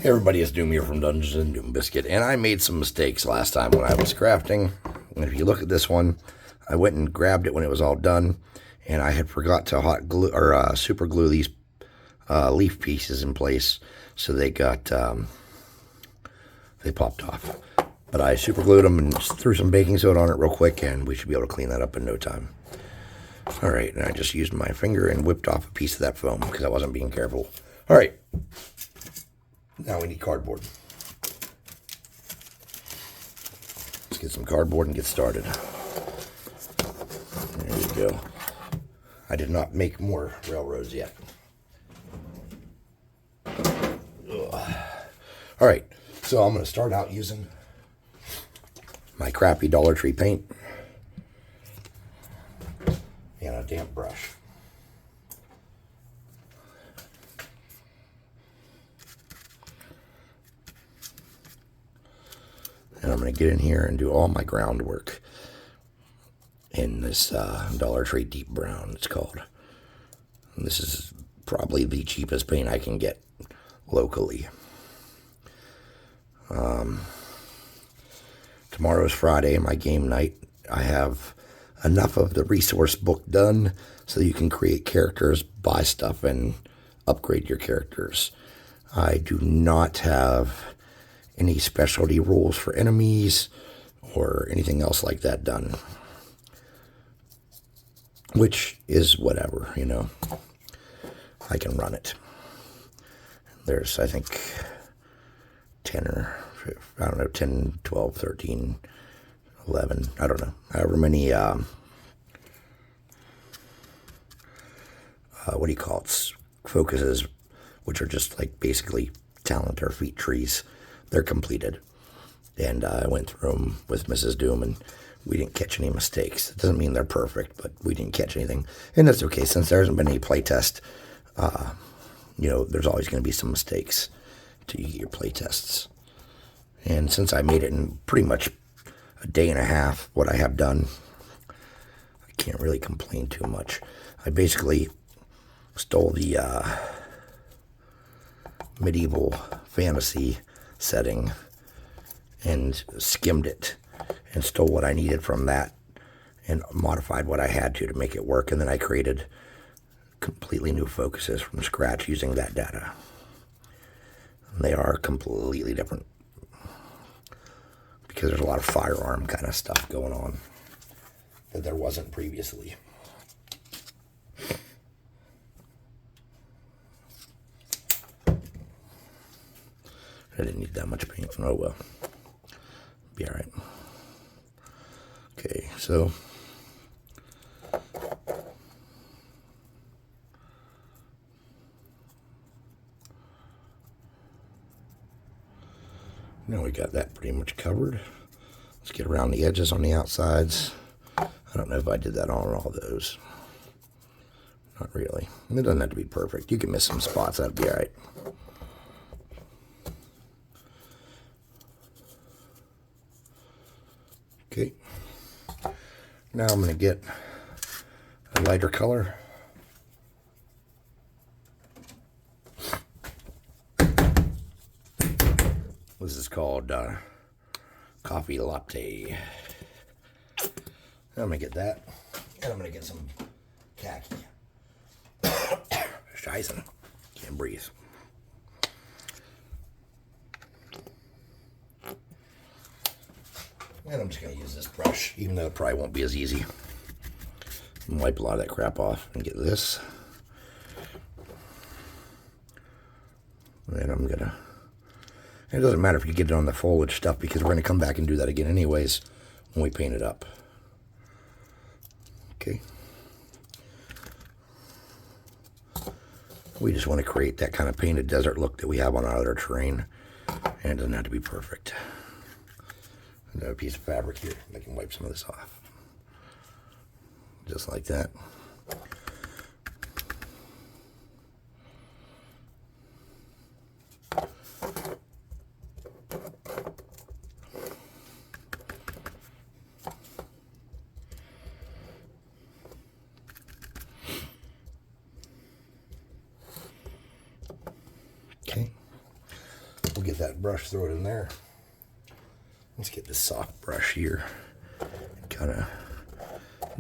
Hey everybody, it's Doom here from Dungeons and Doom Biscuit, and I made some mistakes last time when I was crafting. And if you look at this one, I went and grabbed it when it was all done, and I had forgot to hot glue or super glue these leaf pieces in place, so they got they popped off. But I super glued them and threw some baking soda on it real quick, and we should be able to clean that up in no time. All right, and I just used my finger and whipped off a piece of that foam because I wasn't being careful. All right. Now we need cardboard. Let's get some cardboard and get started. There you go. I did not make more railroads yet. Ugh. All right, so I'm going to start out using my crappy Dollar Tree paint and a damp brush. And I'm going to get in here and do all my groundwork in this Dollar Tree Deep Brown, it's called. And this is probably the cheapest paint I can get locally. Tomorrow's Friday, my game night. I have enough of the resource book done so you can create characters, buy stuff, and upgrade your characters. I do not have any specialty rules for enemies or anything else like that done, which is whatever, you know. I can run it. There's, I think, 10 or, I don't know, 10, 12, 13, 11, I don't know, however many, what do you call it, focuses, which are just like basically talent or feat trees. They're completed. And I went through them with Mrs. Doom, and we didn't catch any mistakes. It doesn't mean they're perfect, but we didn't catch anything. And that's okay, since there hasn't been any playtest. You know, there's always going to be some mistakes till you get your playtests. And since I made it in pretty much a day and a half, what I have done, I can't really complain too much. I basically stole the medieval fantasy setting and skimmed it and stole what I needed from that and modified what I had to make it work, and then I created completely new focuses from scratch using that data. And they are completely different because there's a lot of firearm kind of stuff going on that there wasn't previously. I didn't need that much paint. Oh well. Be alright. Okay, so now we got that pretty much covered. Let's get around the edges on the outsides. I don't know if I did that on all those. Not really. It doesn't have to be perfect. You can miss some spots. That'd be alright. Okay, now I'm going to get a lighter color. This is called coffee latte. I'm going to get that, and I'm going to get some khaki. Scheiße, can't breathe. And I'm just going to use this brush, even though it probably won't be as easy. And wipe a lot of that crap off and get this. And then I'm going to... It doesn't matter if you get it on the foliage stuff because we're going to come back and do that again anyways when we paint it up. Okay. We just want to create that kind of painted desert look that we have on our other terrain. And it doesn't have to be perfect. Another piece of fabric here. I can wipe some of this off. Just like that. Okay. We'll get that brush, throw it in there. Let's get this soft brush here. Kind of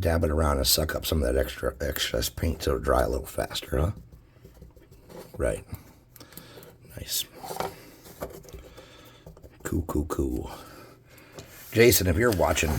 dab it around and suck up some of that excess paint so it'll dry a little faster, huh? Right. Nice. Cool. Jason, if you're watching,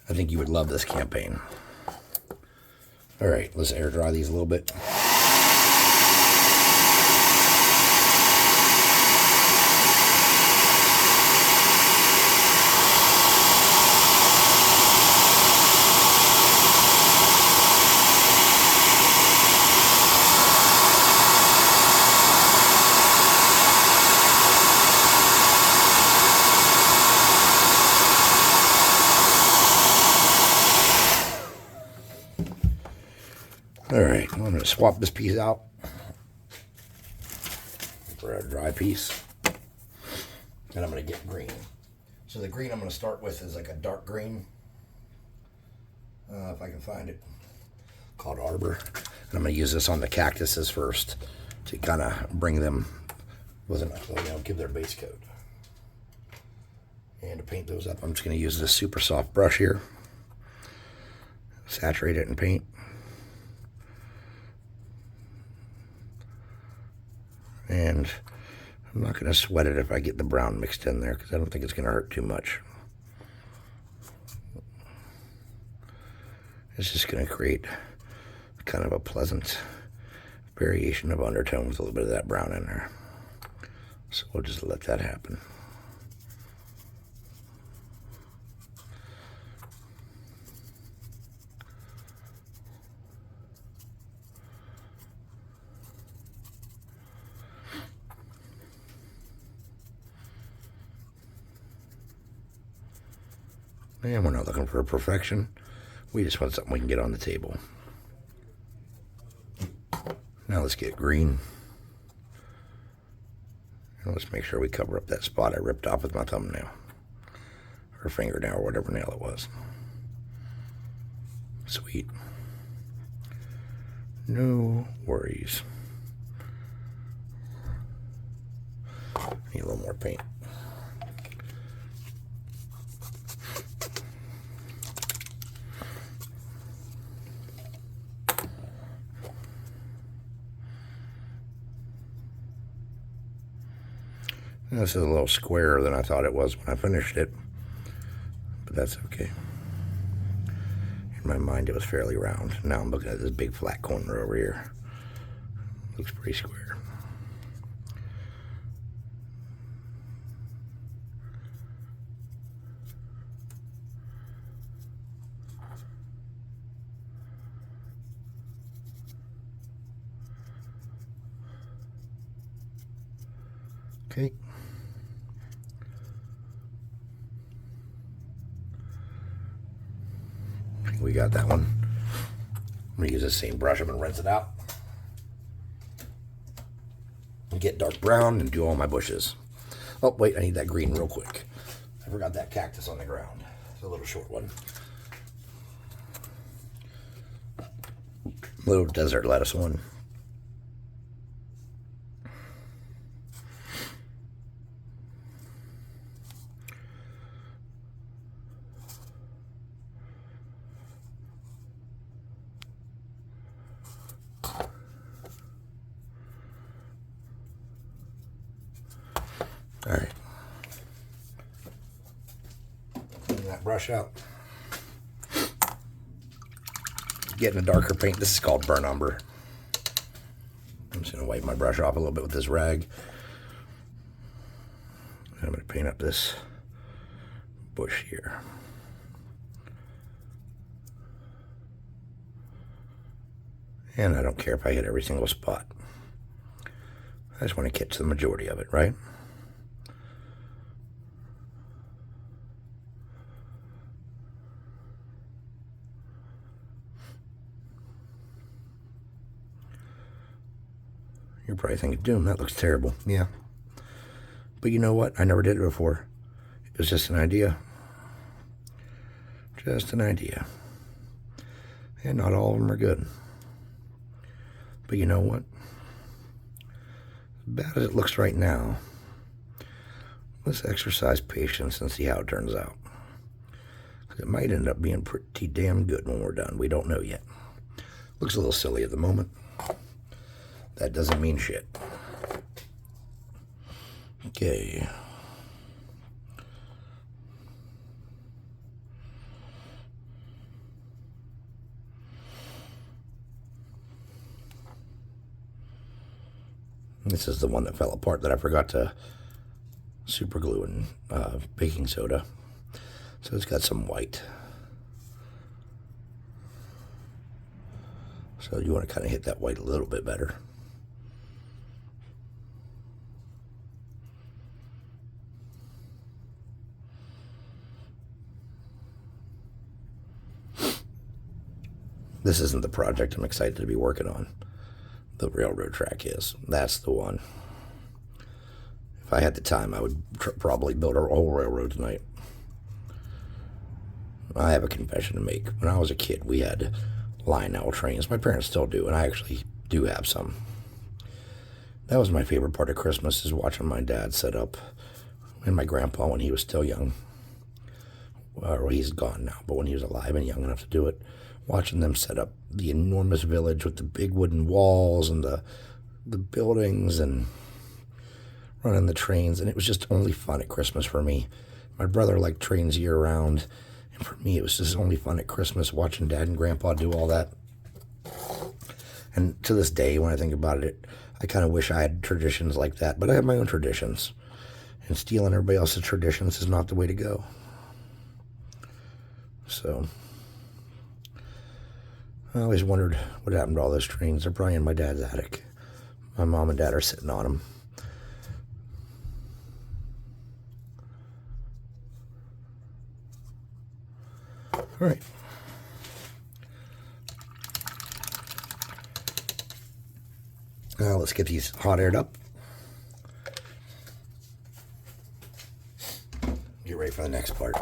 I think you would love this campaign. All right, let's air dry these a little bit. All right, I'm going to swap this piece out for a dry piece. And I'm going to get green. So the green I'm going to start with is like a dark green. If I can find it. Called Arbor. And I'm going to use this on the cactuses first to kind of bring them with enough, give their base coat. And to paint those up, I'm just going to use this super soft brush here. Saturate it in paint. And I'm not going to sweat it if I get the brown mixed in there because I don't think it's going to hurt too much. It's just going to create kind of a pleasant variation of undertone with a little bit of that brown in there. So we'll just let that happen. And we're not looking for perfection. We just want something we can get on the table. Now let's get green. And let's make sure we cover up that spot I ripped off with my thumbnail. Or fingernail or whatever nail it was. Sweet. No worries. Need a little more paint. This is a little squarer than I thought it was when I finished it, but that's okay. In my mind, it was fairly round. Now I'm looking at this big flat corner over here. Looks pretty square. Okay. We got that one. I'm going to use the same brush. I'm going to rinse it out. And get dark brown and do all my bushes. Oh, wait, I need that green real quick. I forgot that cactus on the ground. It's a little short one. Little desert lettuce one. All right. Clean that brush out. Getting a darker paint. This is called burnt umber. I'm just going to wipe my brush off a little bit with this rag. I'm going to paint up this bush here. And I don't care if I hit every single spot. I just want to catch the majority of it, right? You're probably thinking, Doom, that looks terrible. Yeah. But you know what? I never did it before. It was just an idea. Just an idea. And not all of them are good. But you know what? As bad as it looks right now, Let's exercise patience and see how it turns out. Because it might end up being pretty damn good when we're done. We don't know yet. Looks a little silly at the moment. That doesn't mean shit. Okay. This is the one that fell apart that I forgot to super glue and baking soda. So it's got some white. So you want to kind of hit that white a little bit better. This isn't the project I'm excited to be working on. The railroad track is. That's the one. If I had the time, I would probably build a whole railroad tonight. I have a confession to make. When I was a kid, we had Lionel trains. My parents still do, and I actually do have some. That was my favorite part of Christmas, is watching my dad set up, and my grandpa when he was still young. Well, he's gone now, but when he was alive and young enough to do it, watching them set up the enormous village with the big wooden walls and the buildings and running the trains. And it was just only fun at Christmas for me. My brother liked trains year round. And for me, it was just only fun at Christmas watching Dad and Grandpa do all that. And to this day, when I think about it, I kind of wish I had traditions like that. But I have my own traditions. And stealing everybody else's traditions is not the way to go. So I always wondered what happened to all those trains. They're probably in my dad's attic. My mom and dad are sitting on them. All right. Now let's get these hot aired up. Get ready for the next part.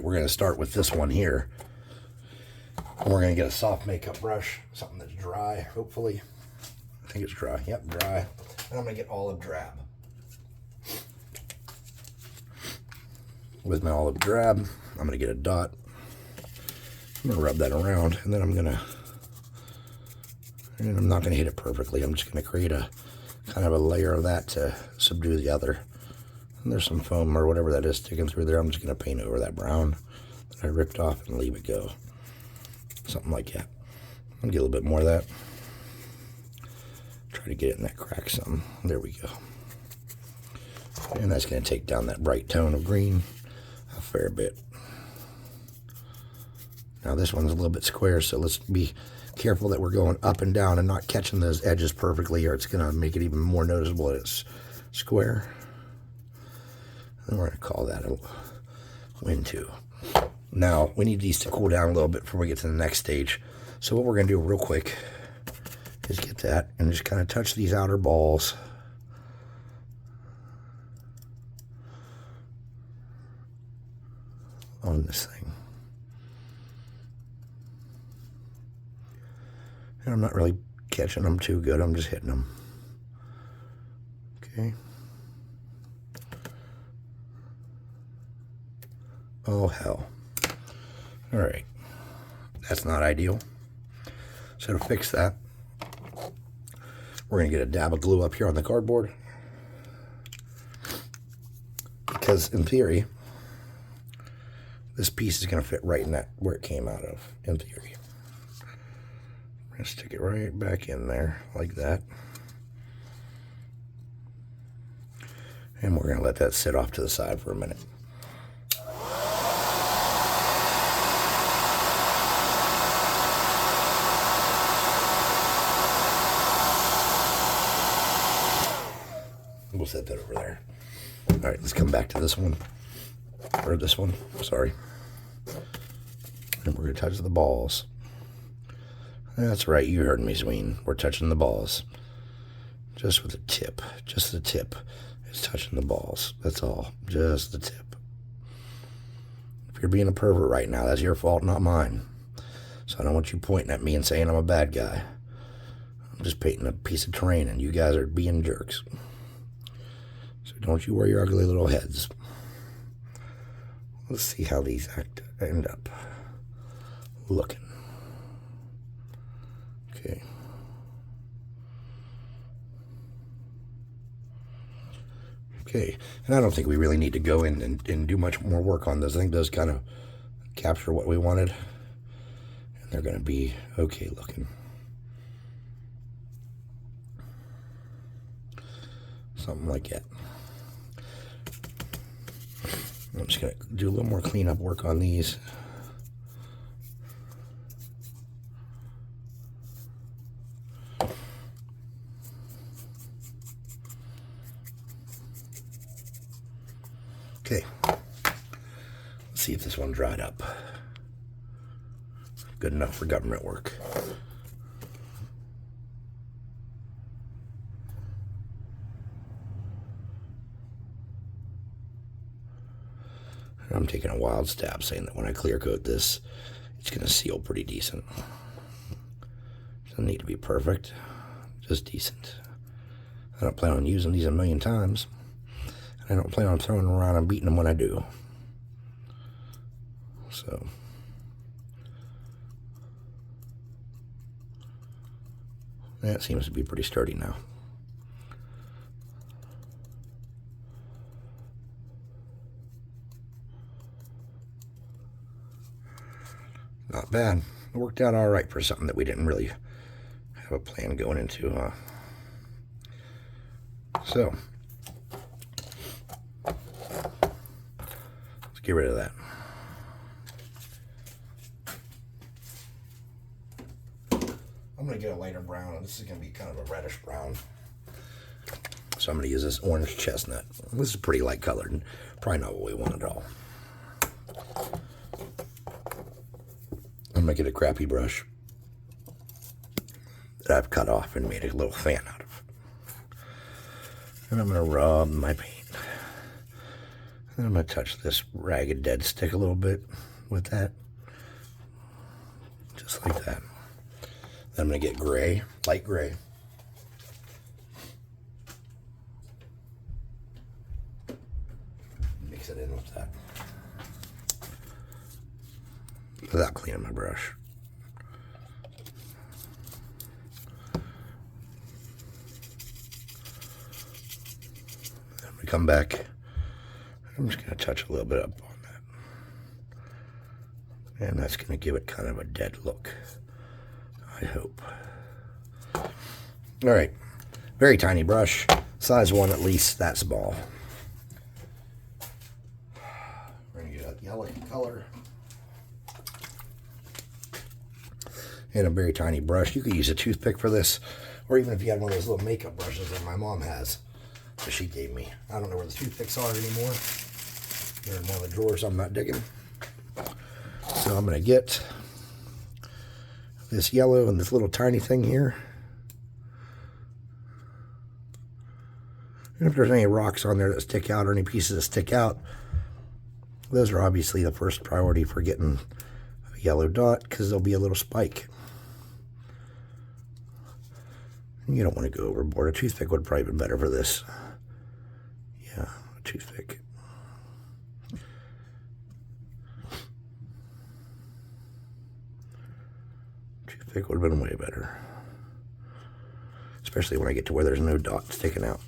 We're going to start with this one here. And we're going to get a soft makeup brush, something that's dry, hopefully. I think it's dry. Yep, dry. And I'm going to get olive drab. With my olive drab, I'm going to get a dot. I'm going to rub that around, and then I'm not going to hit it perfectly. I'm just going to create a kind of a layer of that to subdue the other. And there's some foam or whatever that is sticking through there. I'm just going to paint over that brown that I ripped off and leave it go. Something like that. I'll get a little bit more of that. Try to get it in that crack some. There we go. And that's going to take down that bright tone of green a fair bit. Now this one's a little bit square, so let's be careful that we're going up and down and not catching those edges perfectly, or it's going to make it even more noticeable that it's square. And we're going to call that a win two. Now, we need these to cool down a little bit before we get to the next stage. So what we're going to do real quick is get that and just kind of touch these outer balls. On this thing. And I'm not really catching them too good. I'm just hitting them. Okay. Oh, hell. All right. That's not ideal. So to fix that, we're going to get a dab of glue up here on the cardboard. Because in theory, this piece is going to fit right in that where it came out of, in theory. We're going to stick it right back in there like that. And we're going to let that sit off to the side for a minute. We'll set that over there. All right, let's come back to this one. Or this one, sorry. And we're going to touch the balls. That's right, you heard me, Zween. We're touching the balls. Just with the tip. Just the tip is touching the balls. That's all. Just the tip. If you're being a pervert right now, that's your fault, not mine. So I don't want you pointing at me and saying I'm a bad guy. I'm just painting a piece of terrain, and you guys are being jerks. So don't you worry your ugly little heads. Let's see how these end up looking. Okay. Okay, and I don't think we really need to go in and do much more work on this. I think those kind of capture what we wanted. And they're going to be okay looking. Something like that. I'm just going to do a little more cleanup work on these. Okay, let's see if this one dried up. Good enough for government work. I'm taking a wild stab saying that when I clear coat this, it's going to seal pretty decent. Doesn't need to be perfect, just decent. I don't plan on using these a million times. I don't plan on throwing them around and beating them when I do. So, that seems to be pretty sturdy now. Not bad. It worked out all right for something that we didn't really have a plan going into, huh? So, let's get rid of that. I'm going to get a lighter brown, and this is going to be kind of a reddish brown. So I'm going to use this orange chestnut. This is pretty light colored, and probably not what we want at all. I'm going to get a crappy brush that I've cut off and made a little fan out of. And I'm going to rub my paint. And I'm going to touch this ragged dead stick a little bit with that. Just like that. Then I'm going to get gray, light gray. Mix it in with that. Without cleaning my brush. Then we come back. I'm just going to touch a little bit up on that. And that's going to give it kind of a dead look, I hope. All right. Very tiny brush. Size 1 at least. That's small. We're going to get a yellow color. And a very tiny brush. You could use a toothpick for this, or even if you had one of those little makeup brushes that my mom has that she gave me. I don't know where the toothpicks are anymore. They're in one of the drawers I'm not digging. So I'm going to get this yellow and this little tiny thing here. And if there's any rocks on there that stick out or any pieces that stick out, those are obviously the first priority for getting a yellow dot, because there'll be a little spike. You don't want to go overboard. A toothpick would probably be better for this. Yeah, a toothpick. Toothpick would have been way better. Especially when I get to where there's no dot sticking out.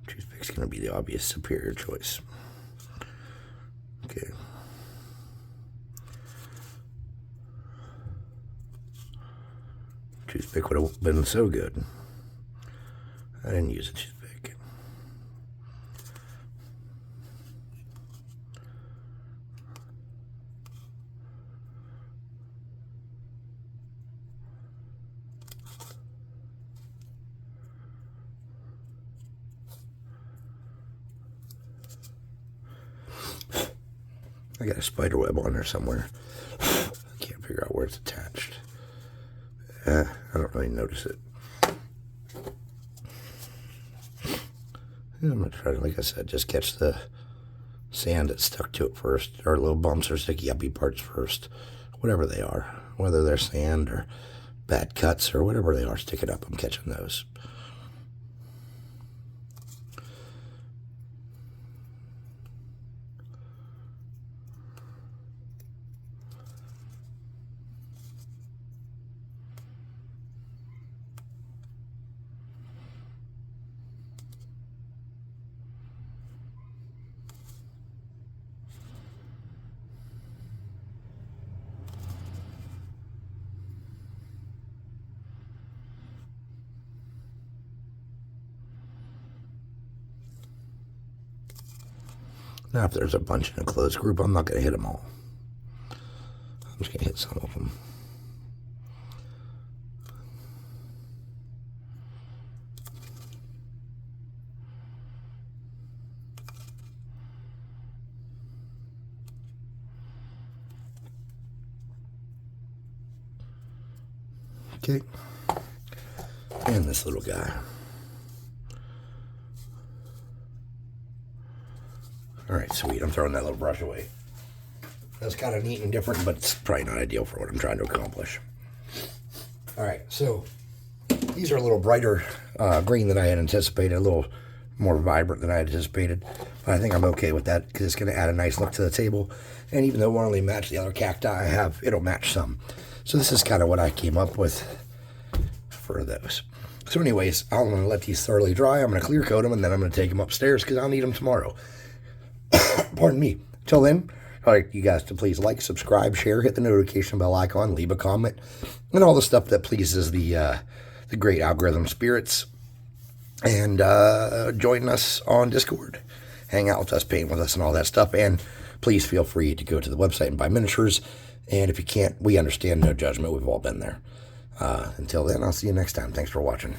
Toothpick's going to be the obvious superior choice. Okay. Toothpick would have been so good. I didn't use a toothpick. I got a spider web on there somewhere. I can't figure out where it's attached. I don't really notice it. I'm going to try to, like I said, just catch the sand that's stuck to it first, or little bumps or sticky uppy parts first, whatever they are, whether they're sand or bad cuts or whatever they are sticking up, I'm catching those. Now, if there's a bunch in a closed group, I'm not going to hit them all. I'm just going to hit some of them. Okay. And this little guy. All right, sweet. I'm throwing that little brush away. That's kind of neat and different, but it's probably not ideal for what I'm trying to accomplish. All right, so these are a little brighter green than I had anticipated, a little more vibrant than I had anticipated. But I think I'm okay with that because it's going to add a nice look to the table. And even though it won't only match the other cacti I have, it'll match some. So this is kind of what I came up with for those. So anyways, I'm going to let these thoroughly dry. I'm going to clear coat them, and then I'm going to take them upstairs because I'll need them tomorrow. Pardon me. Till then, I'd like you guys to please like, subscribe, share, hit the notification bell icon, leave a comment, and all the stuff that pleases the great algorithm spirits. And join us on Discord. Hang out with us, paint with us, and all that stuff. And please feel free to go to the website and buy miniatures. And if you can't, we understand, no judgment. We've all been there. Until then, I'll see you next time. Thanks for watching.